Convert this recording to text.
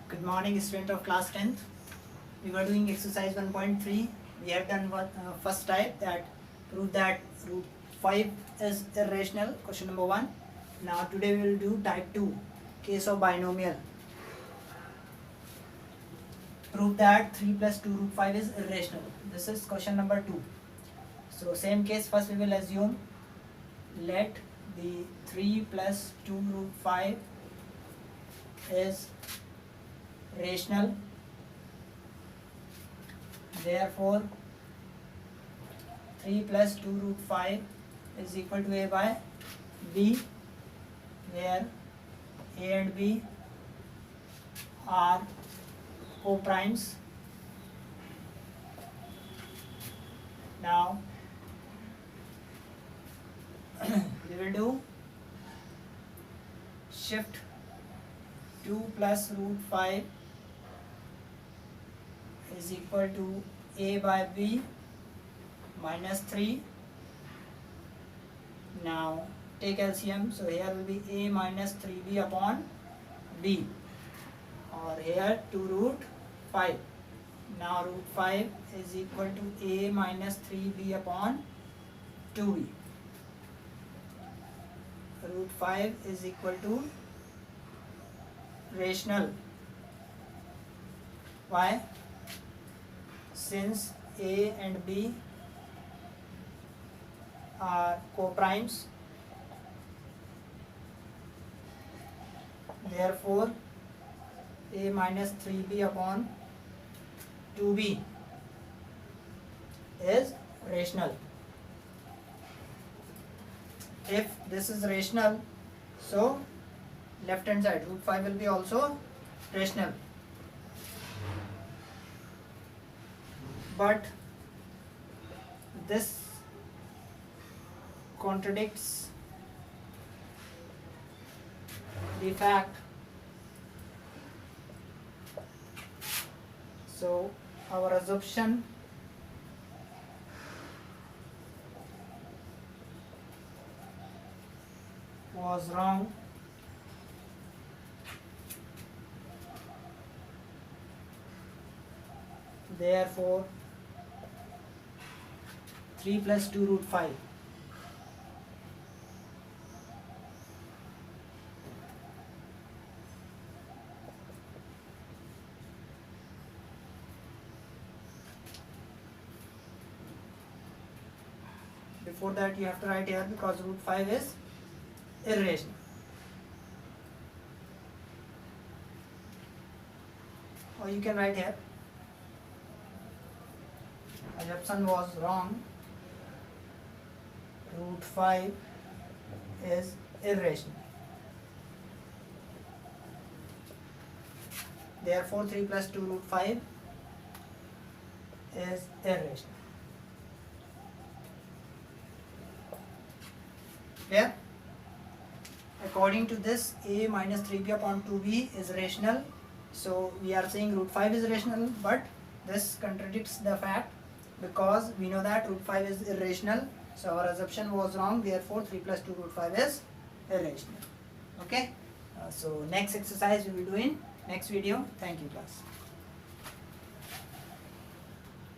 Good morning, student of class 10th. We were doing exercise 1.3. We have done first type, that prove that root 5 is irrational, question number 1. Now today we will do type 2, case of binomial. Prove that 3 plus 2 root 5 is irrational. This is question number 2. So same case, first we will assume let the 3 plus 2 root 5 is rational. Therefore 3 plus 2 root 5 is equal to a by b, where a and b are co-primes. Now we will do shift 2 plus root 5 is equal to a by b minus 3. Now take LCM, so here will be a minus 3b upon b, or here 2 root 5. Now root 5 is equal to a minus 3b upon 2b. Root 5 is equal to rational. Why? Since a and b are co-primes, therefore a minus 3b upon 2b is rational. If this is rational, so left hand side root 5 will be also rational. But this contradicts the fact. So our assumption was wrong. Therefore 3 plus 2 root 5 before that you have to write here, because root 5 is irrational. Or you can write here, assumption was wrong, root 5 is irrational. Therefore 3 plus 2 root 5 is irrational. Clear? According to this, a minus 3b upon 2b is rational. So we are saying root 5 is rational, but this contradicts the fact, because we know that root 5 is irrational. So our assumption was wrong, therefore 3 plus 2 root 5 is irrational. Okay? So next exercise we will do in next video. Thank you, class.